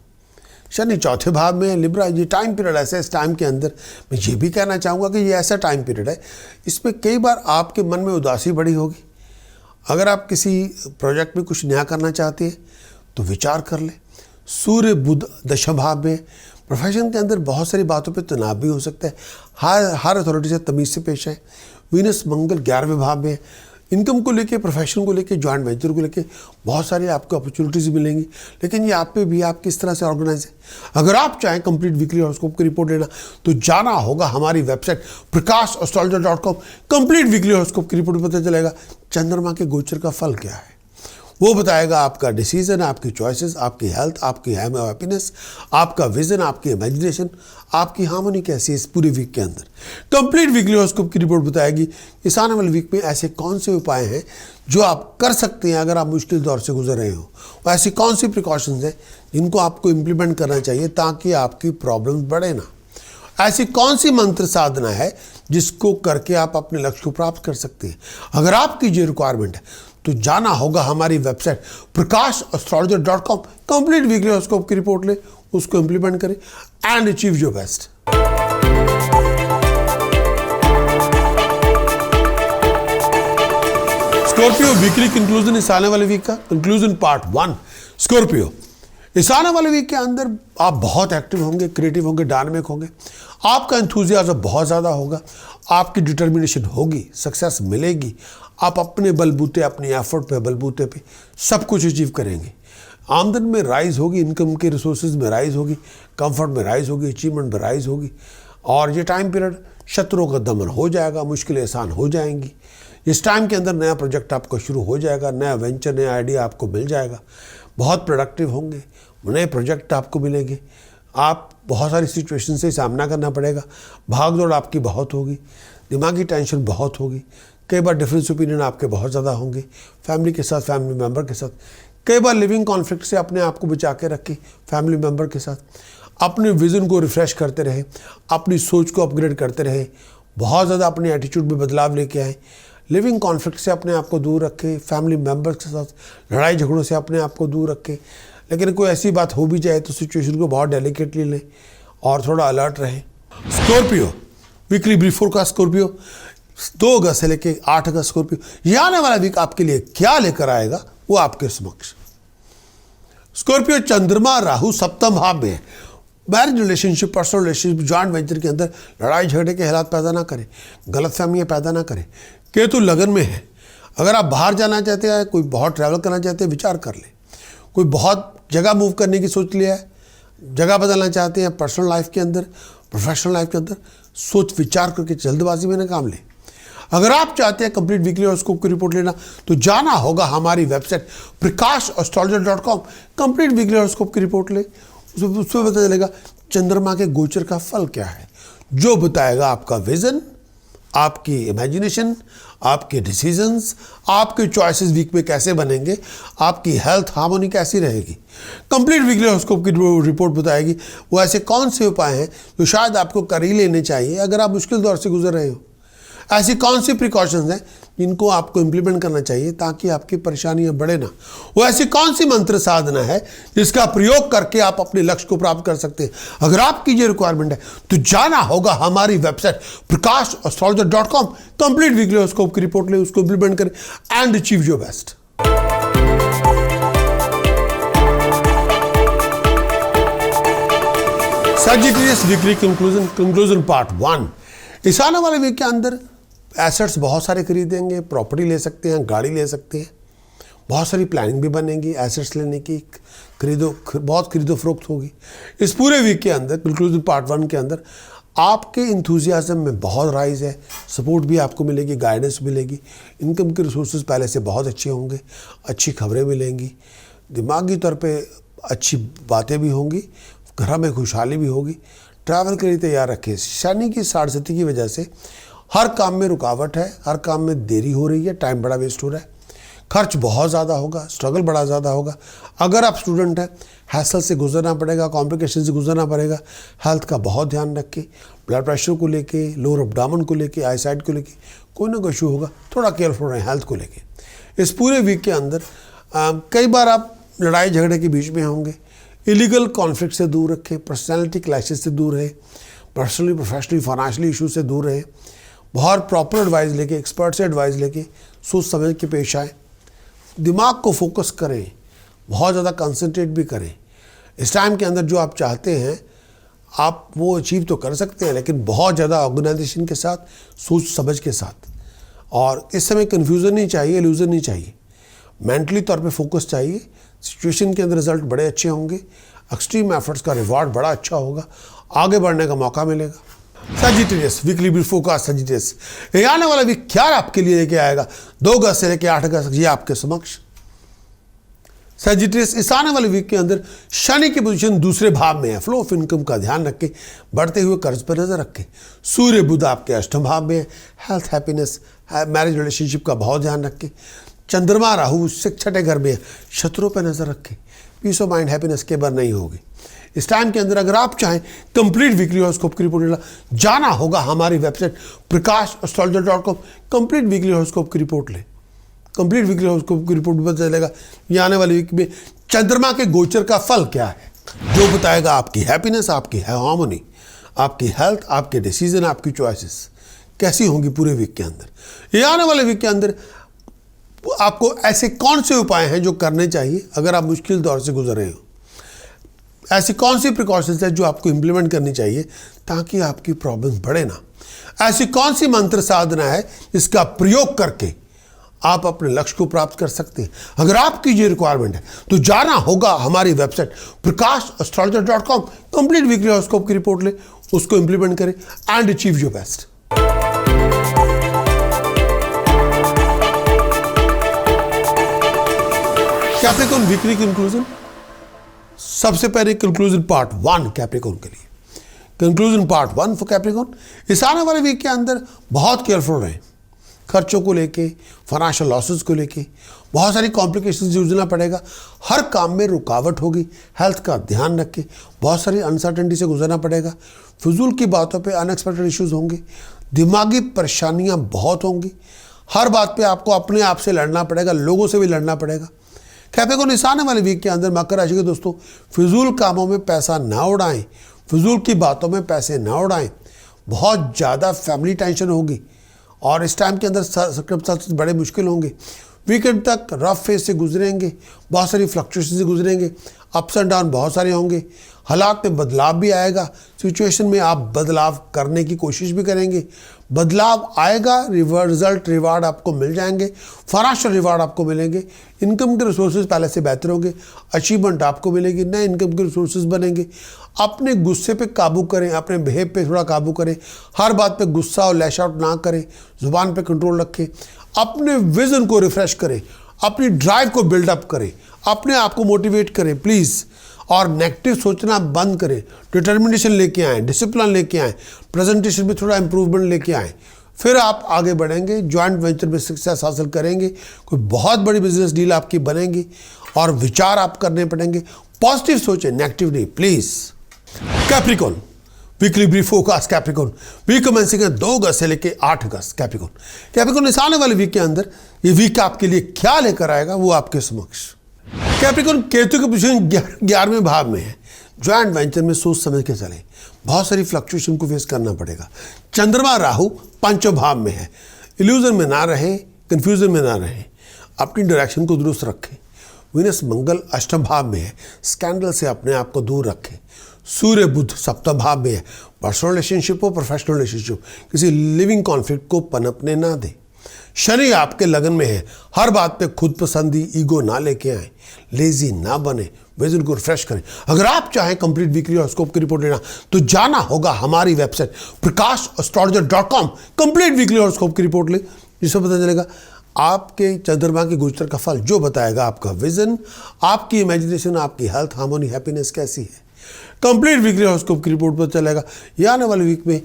शनि चौथे भाव में है। लिब्रा ये टाइम पीरियड ऐसा है, इस टाइम के अंदर मैं ये भी कहना चाहूँगा कि ये ऐसा टाइम पीरियड है, इसमें कई बार आपके मन में उदासी बड़ी होगी। अगर आप किसी प्रोजेक्ट में कुछ नया करना चाहते हैं तो विचार कर लें। सूर्य बुध दशम भाव में, प्रोफेशन के अंदर बहुत सारी बातों पे तनाव भी हो सकता है। हर अथॉरिटी से तमीज़ से पेश है। वीनस मंगल 11वें भाव में, इनकम को लेके, प्रोफेशन को लेके, जॉइंट वेंचर को लेके बहुत सारी आपको अपॉर्चुनिटीज़ मिलेंगी, लेकिन ये आप पे भी आप किस तरह से ऑर्गेनाइज है। अगर आप चाहें कंप्लीट वीकली हॉरोस्कोप की रिपोर्ट लेना तो जाना होगा हमारी website prakash.astrologer.com। Complete weekly horoscope की रिपोर्ट में पता चलेगा चंद्रमा के गोचर का फल क्या है। वो बताएगा आपका डिसीजन, आपकी चॉइसेस, आपकी हेल्थ, आपकी हैप्पीनेस, आपका विजन, आपकी इमेजिनेशन, आपकी हार्मनी कैसी है इस पूरे वीक के अंदर। कंप्लीट वीकली हॉरोस्कोप की रिपोर्ट बताएगी इस आने वाले वीक में ऐसे कौन से उपाय हैं जो आप कर सकते हैं अगर आप मुश्किल दौर से गुजर रहे हो, और ऐसी कौन सी प्रिकॉशंस हैं जिनको आपको इम्प्लीमेंट करना चाहिए ताकि आपकी प्रॉब्लम बढ़े ना। ऐसी कौन सी मंत्र साधना है जिसको करके आप अपने लक्ष्य को प्राप्त कर सकते हैं। अगर आपकी ये रिक्वायरमेंट है तो जाना होगा हमारी website prakash.astrologer.com। Complete weekly horoscope की रिपोर्ट ले, उसको इंप्लीमेंट करें and achieve your best. Scorpio weekly conclusion, इस आने वाले वीक का कंक्लूजन पार्ट 1। स्कॉर्पियो इस आने वाले वीक के अंदर आप बहुत एक्टिव होंगे, क्रिएटिव होंगे, डायनामिक होंगे। आपका एंथुसियाज्म बहुत ज़्यादा होगा, आपकी डिटर्मिनेशन होगी, सक्सेस मिलेगी। आप अपने बलबूते, अपने एफर्ट पे, बलबूते पे सब कुछ अचीव करेंगे। आमदन में राइज होगी, इनकम के रिसोर्सेज में राइज होगी, कंफर्ट में राइज होगी, अचीवमेंट में राइज होगी। और ये टाइम पीरियड शत्रुओं का दमन हो जाएगा, मुश्किलें आसान हो जाएंगी। इस टाइम के अंदर नया प्रोजेक्ट आपका शुरू हो जाएगा, नया वेंचर, नया आइडिया आपको मिल जाएगा। बहुत प्रोडक्टिव होंगे, नए प्रोजेक्ट आपको मिलेंगे। आप बहुत सारी सिचुएशन से सामना करना पड़ेगा, भाग दौड़ आपकी बहुत होगी, दिमागी टेंशन बहुत होगी। कई बार डिफरेंस ओपिनियन आपके बहुत ज़्यादा होंगे, फैमिली के साथ, फैमिली मेम्बर के साथ। कई बार लिविंग कॉन्फ्लिक्ट से अपने आप को बचा के रखें फैमिली मेम्बर के साथ। अपने विज़न को रिफ़्रेश करते रहे, अपनी सोच को अपग्रेड करते रहे, बहुत ज़्यादा अपने एटीट्यूड में बदलाव लेके आए। लिविंग कॉन्फ्लिक्ट से अपने आप को दूर रखें, फैमिली मेम्बर्स के साथ लड़ाई झगड़ों से अपने आप को दूर रखें। लेकिन कोई ऐसी बात हो भी जाए तो सिचुएशन को बहुत डेलिकेटली लें और थोड़ा अलर्ट रहें। Scorpio weekly brief forecast Scorpio 2 अगस्त से लेकर 8 अगस्त स्कॉर्पियो, ये आने वाला वीक आपके लिए क्या लेकर आएगा वो आपके समक्ष। स्कॉर्पियो चंद्रमा राहु सप्तम भाव में है। Marriage relationship, personal relationship, joint venture के अंदर लड़ाई झगड़े के हालात पैदा ना करें, गलतफहमियां पैदा ना करें। केतु लगन में है। अगर आप बाहर जाना चाहते हैं, कोई बहुत ट्रैवल करना चाहते हैं, विचार कर लें। कोई बहुत जगह मूव करने की सोच लिया है, जगह बदलना चाहते हैं, पर्सनल लाइफ के अंदर, प्रोफेशनल लाइफ के अंदर, सोच विचार करके जल्दबाजी में ना काम लें। अगर आप चाहते हैं कंप्लीट वीकली हॉरोस्कोप की रिपोर्ट लेना तो जाना होगा हमारी website prakash.astrologer.com। Complete weekly horoscope की रिपोर्ट ले, उसमें पता चलेगा चंद्रमा के गोचर का फल क्या है, जो बताएगा आपका विजन, आपकी इमेजिनेशन, आपके डिसीजंस, आपके चॉइसेस वीक में कैसे बनेंगे, आपकी हेल्थ हार्मोनी कैसी रहेगी। कंप्लीट वीकली हॉरोस्कोप की रिपोर्ट बताएगी वो ऐसे कौन से उपाय हैं जो शायद आपको कर ही लेने चाहिए अगर आप मुश्किल दौर से गुजर रहे हो। ऐसी कौन सी प्रिकॉशंस हैं जिनको आपको इम्प्लीमेंट करना चाहिए ताकि आपकी परेशानियां बढ़े ना। वो ऐसी कौन सी मंत्र साधना है जिसका प्रयोग करके आप अपने लक्ष्य को प्राप्त कर सकते हैं। अगर आपकी ये रिक्वायरमेंट है तो जाना होगा हमारी website prakash.astrologer.com। Complete weekly horoscope की रिपोर्ट ले, उसको इम्प्लीमेंट करें and achieve your best. Sagittarius weekly conclusion part 1। इस आने वाले वीक के अंदर एसेट्स बहुत सारे खरीदेंगे, प्रॉपर्टी ले सकते हैं, गाड़ी ले सकते हैं, बहुत सारी प्लानिंग भी बनेगी एसेट्स लेने की, बहुत खरीदो फरोख्त होगी। इस पूरे वीक के अंदर कंक्लूजन पार्ट 1 के अंदर आपके इंथुजियाज्म में बहुत राइज है, सपोर्ट भी आपको मिलेगी, गाइडेंस मिलेगी, इनकम के रिसोर्सेज पहले से बहुत अच्छे होंगे, अच्छी खबरें मिलेंगी, दिमागी तौर पे अच्छी बातें भी होंगी, घर में खुशहाली भी होगी। ट्रैवल के लिए तैयार रखें। शनि की 6.5 की वजह से हर काम में रुकावट है, हर काम में देरी हो रही है, टाइम बड़ा वेस्ट हो रहा है, खर्च बहुत ज़्यादा होगा, स्ट्रगल बड़ा ज़्यादा होगा। अगर आप स्टूडेंट हैं, हैसल से गुजरना पड़ेगा, कॉम्प्लिकेशन से गुजरना पड़ेगा। हेल्थ का बहुत ध्यान रखें, ब्लड प्रेशर को लेके, लोअर एब्डोमेन को लेके, आई साइड को लेके कोई ना कोई इशू होगा, थोड़ा केयरफुल रहें हेल्थ को लेके। इस पूरे वीक के अंदर कई बार आप लड़ाई झगड़े के बीच में होंगे। इलीगल कॉन्फ्लिक्ट से दूर रखें, पर्सनैलिटी क्लैशेस से दूर रहें, पर्सनली प्रोफेशनली फाइनेंशियली इशू से दूर रहें। बहुत प्रॉपर एडवाइस लेके, एक्सपर्ट से एडवाइस लेके सोच समझ के पेश आए। दिमाग को फोकस करें, बहुत ज़्यादा कंसंट्रेट भी करें। इस टाइम के अंदर जो आप चाहते हैं आप वो अचीव तो कर सकते हैं, लेकिन बहुत ज़्यादा ऑर्गेनाइजेशन के साथ, सोच समझ के साथ। और इस समय कन्फ्यूज़न नहीं चाहिए, इल्यूजन नहीं चाहिए, मेंटली तौर पे फोकस चाहिए। सिचुएशन के अंदर रिजल्ट बड़े अच्छे होंगे, एक्सट्रीम एफर्ट्स का रिवॉर्ड बड़ा अच्छा होगा, आगे बढ़ने का मौका मिलेगा। Sagittarius weekly brief focus Sagittarius, ये आने वाला वीक क्या आपके लिए लेके आएगा 2 अगस्त से लेकर 8 अगस्त ये आपके समक्ष। सजिटेरियस इस आने वाले वीक के अंदर शनि की पोजीशन दूसरे भाव में है। फ्लो ऑफ इनकम का ध्यान रखें, बढ़ते हुए कर्ज पर नजर रखें। सूर्य बुध आपके अष्टम भाव में है। हेल्थ, हैप्पीनेस, मैरिज रिलेशनशिप का बहुत ध्यान रखें। चंद्रमा राहु 6ठे घर में है, शत्रुओं पर नजर रखें। पीस ऑफ माइंड, हैप्पीनेस के बार नहीं होगी। इस टाइम के अंदर अगर आप चाहें कंप्लीट वीकली हॉरोस्कोप की रिपोर्ट जाना होगा हमारी website prakash.astrologer.com। Complete weekly horoscope की रिपोर्ट लें। कंप्लीट वीकली हॉरोस्कोप की रिपोर्ट में चलेगा ये आने वाले वीक में चंद्रमा के गोचर का फल क्या है, जो बताएगा आपकी हैप्पीनेस, आपकी हार्मोनी, आपकी हेल्थ, आपके डिसीजन, आपकी चॉइसेस कैसी होंगी पूरे वीक के अंदर। ये आने वाले वीक के अंदर आपको ऐसे कौन से उपाय हैं जो करने चाहिए अगर आप मुश्किल दौर से गुजर रहे हो। ऐसी कौन सी प्रिकॉशंस है जो आपको इंप्लीमेंट करनी चाहिए ताकि आपकी प्रॉब्लम बढ़े ना। ऐसी कौन सी मंत्र साधना है जिसका प्रयोग करके आप अपने लक्ष्य को प्राप्त कर सकते हैं। अगर आपकी ये रिक्वायरमेंट है तो जाना होगा हमारी website prakash.astrologer.com। Complete weekly horoscope की रिपोर्ट ले, उसको इंप्लीमेंट करें and achieve your best. Capricorn weekly conclusion. सबसे पहले कंक्लूजन पार्ट 1 कैप्रिकॉर्न के लिए। Conclusion part 1 for Capricorn. इस आने वाले वीक के अंदर बहुत केयरफुल रहें, खर्चों को लेके, फाइनेंशियल लॉसेस को लेके, बहुत सारी कॉम्प्लिकेशन से जूझना पड़ेगा, हर काम में रुकावट होगी। हेल्थ का ध्यान रखें, बहुत सारी अनसर्टेनिटी से गुजरना पड़ेगा, फिजूल की बातों पे अनएक्सपेक्टेड इश्यूज होंगे, दिमागी परेशानियां बहुत होंगी, हर बात पे आपको अपने आप से लड़ना पड़ेगा, लोगों से भी लड़ना पड़ेगा। कैप्रिकॉर्न इस आने वाले वीक के अंदर मकर राशि के दोस्तों फिजूल कामों में पैसा ना उड़ाएं, फिजूल की बातों में पैसे ना उड़ाएं। बहुत ज़्यादा फैमिली टेंशन होगी और इस टाइम के अंदर सर्कमस्टेंसेस बड़े मुश्किल होंगे। वीकेंड तक रफ फेज से गुजरेंगे, बहुत सारी फ्लक्चुएशन से गुजरेंगे, अप्स एंड डाउन बहुत सारे होंगे, हालात में बदलाव भी आएगा। सिचुएशन में आप बदलाव करने की कोशिश भी करेंगे, बदलाव आएगा, रिजल्ट रिवार्ड आपको मिल जाएंगे, फाइनेंशियल रिवार्ड आपको मिलेंगे, इनकम के रिसोर्सेज पहले से बेहतर होंगे, अचीवमेंट आपको मिलेगी, नए इनकम के रिसोर्सेज बनेंगे। अपने गुस्से पे काबू करें, अपने बिहेव पे थोड़ा काबू करें, हर बात पे गुस्सा और लैश आउट ना करें, जुबान पे कंट्रोल रखें, अपने विजन को रिफ्रेश करें, अपनी ड्राइव को बिल्डअप करें, अपने आप को मोटिवेट करें प्लीज़, और नेगेटिव सोचना बंद करें, डिटर्मिनेशन लेके आएँ, डिसिप्लिन लेके आएँ, प्रेजेंटेशन में थोड़ा इंप्रूवमेंट लेके आएँ, फिर आप आगे बढ़ेंगे, जॉइंट वेंचर में सक्सेस हासिल करेंगे, कोई बहुत बड़ी बिजनेस डील आपकी बनेगी और विचार आप करने पड़ेंगे। पॉजिटिव सोचें, नेगेटिव नहीं please. Capricorn weekly brief focus Capricorn week commencing है 2 अगस्त से लेकर 8 अगस्त। कैप्रिकॉर्न इस आने वाले वीक के अंदर ये वीक आपके लिए क्या लेकर आएगा वो आपके समक्ष। कैप्रिकॉर्न केतु की पोजीशन 11वें भाव में है। जॉइंट वेंचर में सोच समझ के चलें, बहुत सारी फ्लक्चुएशन को फेस करना पड़ेगा। चंद्रमा राहु 5वें भाव में है। इल्यूजन में ना रहें, कंफ्यूजन में ना रहें, अपनी डायरेक्शन को दुरुस्त रखें। वीनस मंगल 8वें भाव में है। स्कैंडल से अपने आप को दूर रखें। सूर्य बुध सप्तम भाव में है। पर्सनल रिलेशनशिप हो, प्रोफेशनल रिलेशनशिप, किसी लिविंग कॉन्फ्लिक्ट को पनपने ना दे। शनि आपके लगन में है, हर बात पे खुद पसंदी ईगो ना लेके आए, लेजी ना बने, विजन को रिफ्रेश करें। अगर आप चाहें कंप्लीट वीकली हॉरोस्कोप की रिपोर्ट लेना तो जाना होगा हमारी website prakash.astrologer.com। Complete weekly horoscope की रिपोर्ट ले, जिसमें पता चलेगा आपके चंद्रमा के गोचर का फल, जो बताएगा आपका विजन, आपकी इमेजिनेशन, आपकी हेल्थ, हार्मोनी, हैप्पीनेस कैसी है। कंप्लीट वीकली हॉरोस्कोप की रिपोर्ट पता चलेगा ये आने वाले वीक में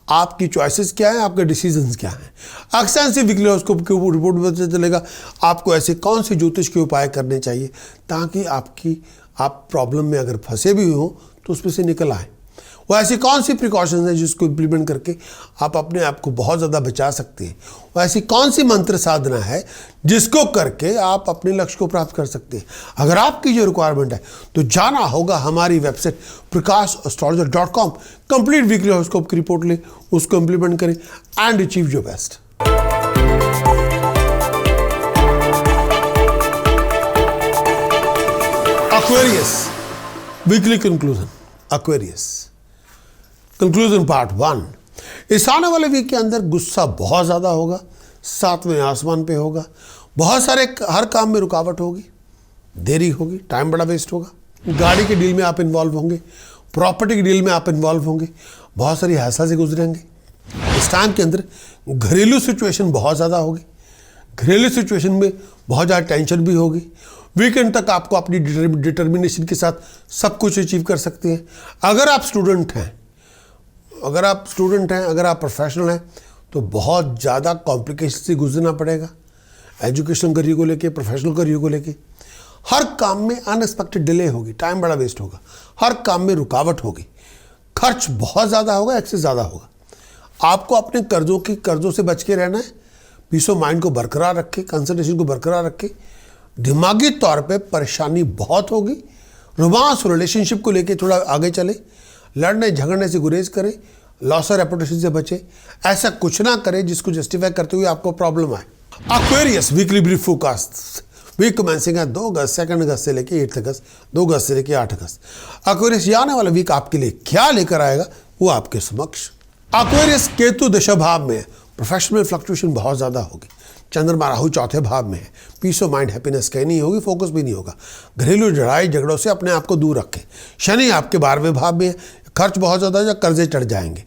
आपकी चॉइसेस क्या हैं, आपके डिसीजंस क्या हैं। एक्सटेंसिव वीकली हॉरोस्कोप की रिपोर्ट में पता चलेगा आपको ऐसे कौन से ज्योतिष के उपाय करने चाहिए ताकि आप प्रॉब्लम में अगर फंसे भी हो तो उसमें से निकल आए। वो ऐसी कौन सी प्रिकॉशंस हैं जिसको इम्प्लीमेंट करके आप अपने आप को बहुत ज़्यादा बचा सकते हैं। वो ऐसी कौन सी मंत्र साधना है जिसको करके आप अपने लक्ष्य को प्राप्त कर सकते हैं। अगर आपकी जो रिक्वायरमेंट है तो जाना होगा हमारी website prakash.astrologer.com। Complete weekly horoscope की रिपोर्ट ले, उसको इम्प्लीमेंट करें and achieve your best. Aquarius weekly conclusion. Aquarius conclusion part 1। इस आने वाले वीक के अंदर गुस्सा बहुत ज़्यादा होगा, सातवें आसमान पे होगा, बहुत सारे हर काम में रुकावट होगी, देरी होगी, टाइम बड़ा वेस्ट होगा। गाड़ी के डील में आप इन्वॉल्व होंगे, प्रॉपर्टी के डील में आप इन्वॉल्व होंगे, बहुत सारी हादसा से गुजरेंगे। इस टाइम के अंदर घरेलू सिचुएशन बहुत ज़्यादा होगी, घरेलू सिचुएशन में बहुत ज़्यादा टेंशन भी होगी। वीकेंड तक आपको अपनी डिटर्मिनेशन के साथ सब कुछ अचीव कर सकते हैं। अगर आप स्टूडेंट हैं, अगर आप प्रोफेशनल हैं तो बहुत ज़्यादा कॉम्प्लिकेशन से गुजरना पड़ेगा। एजुकेशनल करियर को लेके, प्रोफेशनल करियर को लेके, हर काम में अनएक्सपेक्टेड डिले होगी, टाइम बड़ा वेस्ट होगा, हर काम में रुकावट होगी, खर्च बहुत ज़्यादा होगा, एक्सेस ज़्यादा होगा। आपको अपने कर्जों से बच के रहना है। पीस ऑफ माइंड को बरकरार रखें, कंसंट्रेशन को बरकरार रखें। दिमागी तौर पे परेशानी बहुत होगी। रोमांस और रिलेशनशिप को लेके थोड़ा आगे चले, लड़ने झगड़ने से गुरेज करें, लॉस और रेपुटेशन से बचे। ऐसा कुछ ना करें जिसको जस्टिफाई करते हुए आपको प्रॉब्लम आए। Aquarius weekly brief forecast week commencing है 2 अगस्त, 2 अगस्त से लेके 8 अगस्त, 2 अगस्त से लेके 8 अगस्त। Aquarius ये आने वाला वीक आपके लिए क्या लेकर आएगा वो आपके समक्ष। Aquarius केतु दशा भाव में है, प्रोफेशनल फ्लक्चुएशन बहुत ज़्यादा होगी। चंद्रमा राहु चौथे भाव में है, पीस ऑफ माइंड हैप्पीनेस कहीं नहीं होगी, फोकस भी नहीं होगा। घरेलू लड़ाई झगड़ों से अपने आप को दूर रखें। शनि आपके 12वें भाव में है, खर्च बहुत ज़्यादा या कर्जे चढ़ जाएंगे।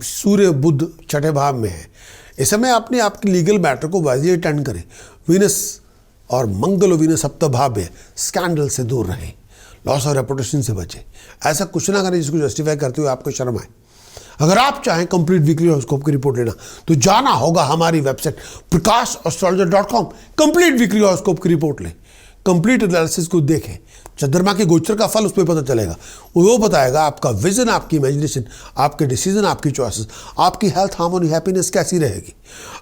सूर्य बुध छठे भाव में है। इस समय अपने आपके लीगल मैटर को वाइजली अटेंड करें। वीनस और मंगल और वीनस सप्तम भाव में, स्कैंडल से दूर रहें, लॉस और रेपुटेशन से बचें। ऐसा कुछ ना करें जिसको जस्टिफाई करते हुए आपको शर्म आए। अगर आप चाहें कंप्लीट वीकली हॉरोस्कोप की रिपोर्ट लेना तो जाना होगा हमारी website prakash.astrologer.com। Complete weekly horoscope की रिपोर्ट लें, कंप्लीट एनालिसिस को देखें, चंद्रमा के गोचर का फल उस पर पता चलेगा। वो बताएगा आपका विजन, आपकी इमेजिनेशन, आपके डिसीजन, आपकी चॉइसेस, आपकी हेल्थ, हार्मोनी, हैप्पीनेस कैसी रहेगी।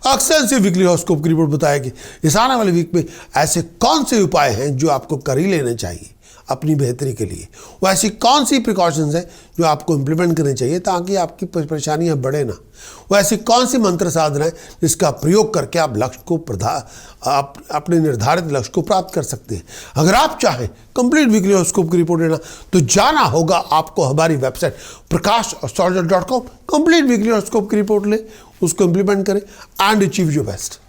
एक्सटेंसिव वीकली हॉरोस्कोप की रिपोर्ट बताएगी इस आने वाले वीक में ऐसे कौन से उपाय हैं जो आपको कर ही लेने चाहिए अपनी बेहतरी के लिए। वो ऐसी कौन सी प्रिकॉशंस हैं जो आपको इम्प्लीमेंट करनी चाहिए ताकि आपकी परेशानियां बढ़े ना। वो ऐसी कौन सी मंत्र साधना है जिसका प्रयोग करके आप लक्ष्य को आप अपने निर्धारित लक्ष्य को प्राप्त कर सकते हैं। अगर आप चाहें कंप्लीट वीकली हॉरोस्कोप की रिपोर्ट लेना तो जाना होगा आपको हमारी website prakash.astrologer.com। Complete weekly horoscope की रिपोर्ट लें, उसको इम्प्लीमेंट करें and achieve your best.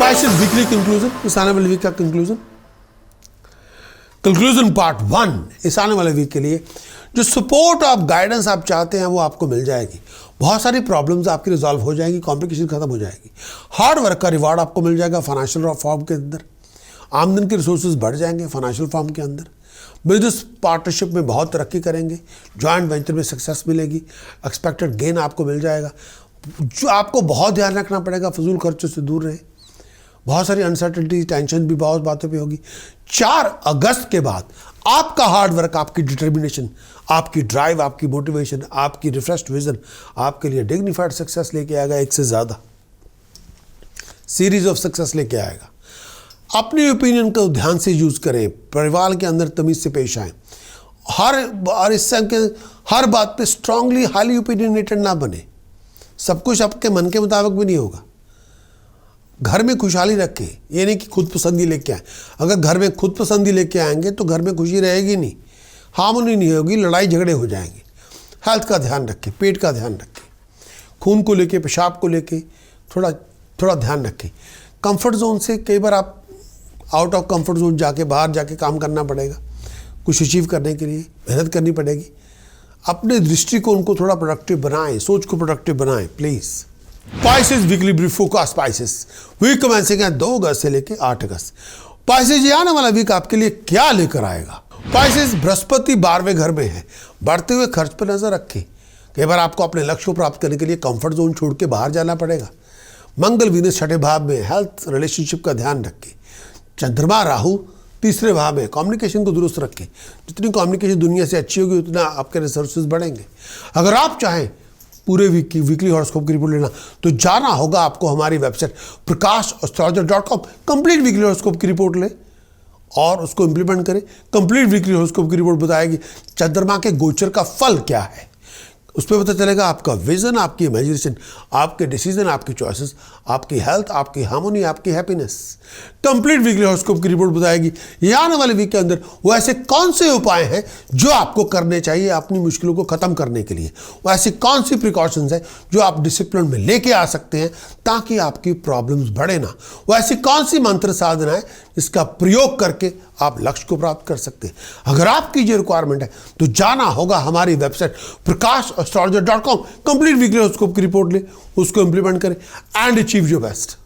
Pisces weekly conclusion, इस आने वाले वीक का कंक्लूजन पार्ट 1। इस आने वाले वीक के लिए जो सपोर्ट आप गाइडेंस आप चाहते हैं वो आपको मिल जाएगी। बहुत सारी प्रॉब्लम्स आपकी रिजॉल्व हो जाएगी, कॉम्प्लिकेशन खत्म हो जाएगी। हार्ड वर्क का रिवार्ड आपको मिल जाएगा फाइनेंशियल फॉर्म के अंदर। आमदन के रिसोर्सेज बढ़ जाएंगे फाइनेंशियल फॉर्म के अंदर। बिजनेस पार्टनरशिप में बहुत तरक्की करेंगे, जॉइंट वेंचर में सक्सेस मिलेगी, एक्सपेक्टेड गेन आपको मिल जाएगा। जो आपको बहुत ध्यान रखना पड़ेगा, फजूल खर्चों से दूर रहें। बहुत सारी अनसर्टेनिटी, टेंशन भी बहुत बातों पे होगी। 4 अगस्त के बाद आपका हार्ड वर्क, आपकी डिटर्मिनेशन, आपकी ड्राइव, आपकी मोटिवेशन, आपकी रिफ्रेश्ड विजन आपके लिए डिग्निफाइड सक्सेस लेके आएगा। एक से ज़्यादा सीरीज ऑफ सक्सेस लेके आएगा। अपनी ओपिनियन को ध्यान से यूज़ करें, परिवार के अंदर तमीज़ से पेश आएँ। इस समय के हर बात पे स्ट्रांगली हाईली ओपिनियनेटेड ना बने। सब कुछ आपके मन के मुताबिक भी नहीं होगा। घर में खुशहाली रखें, ये नहीं कि खुद पसंदी लेके आए। अगर घर में खुद पसंदी लेके आएंगे तो घर में खुशी रहेगी नहीं, हार्मोनी नहीं होगी, लड़ाई झगड़े हो जाएंगे। हेल्थ का ध्यान रखें, पेट का ध्यान रखें, खून को लेके, पेशाब को लेके थोड़ा ध्यान रखें। कंफर्ट जोन से कई बार आप आउट ऑफ कंफर्ट जोन जाके बाहर जाके काम करना पड़ेगा, कुछ अचीव करने के लिए मेहनत करनी पड़ेगी। अपने दृष्टिकोण को थोड़ा प्रोडक्टिव बनाएं, सोच को प्रोडक्टिव बनाएं please. Pisces weekly brief focus Pisces week commencing है 2 अगस्त से लेके 8 अगस्त। स्पाइसेस ये आने वाला वीक आपके लिए क्या लेकर आएगा? स्पाइसेस बृहस्पति 12वें घर में है, बढ़ते हुए खर्च पर नजर रखें। कई बार आपको अपने लक्ष्य को प्राप्त करने के लिए कंफर्ट जोन छोड़ के बाहर जाना पड़ेगा। मंगल वीनस 6ठे भाव में, हेल्थ रिलेशनशिप का ध्यान रखें। चंद्रमा राहु 3रे भाव में, कम्युनिकेशन को दुरुस्त रखें। जितनी कम्युनिकेशन दुनिया से अच्छी होगी उतना आपके रिसोर्सेज बढ़ेंगे। अगर आप चाहें पूरे वीक की वीकली हॉरोस्कोप की रिपोर्ट लेना तो जाना होगा आपको हमारी website prakash.com। Complete weekly horoscope की रिपोर्ट लें और उसको इंप्लीमेंट करें। कंप्लीट वीकली हॉरोस्कोप की रिपोर्ट बताएगी चंद्रमा के गोचर का फल क्या है। उस पर पता चलेगा आपका विजन, आपकी इमेजिनेशन, आपके डिसीजन, आपकी चॉइसेस, आपकी हेल्थ, आपकी हार्मोनी, आपकी हैप्पीनेस। कंप्लीट वीकली हॉरोस्कोप की रिपोर्ट बताएगी ये आने वाले वीक के अंदर वो ऐसे कौन से उपाय हैं जो आपको करने चाहिए अपनी मुश्किलों को खत्म करने के लिए। वो ऐसी कौन सी प्रिकॉशंस है जो आप डिसिप्लिन में लेके आ सकते हैं ताकि आपकी प्रॉब्लम्स बढ़े ना। वो ऐसी कौन सी मंत्र साधना है जिसका प्रयोग करके आप लक्ष्य को प्राप्त कर सकते हैं। अगर आपकी ये रिक्वायरमेंट है तो जाना होगा हमारी website prakash.com। Complete weekly horoscope की रिपोर्ट ले, उसको इंप्लीमेंट करें एंड अचीव योर बेस्ट।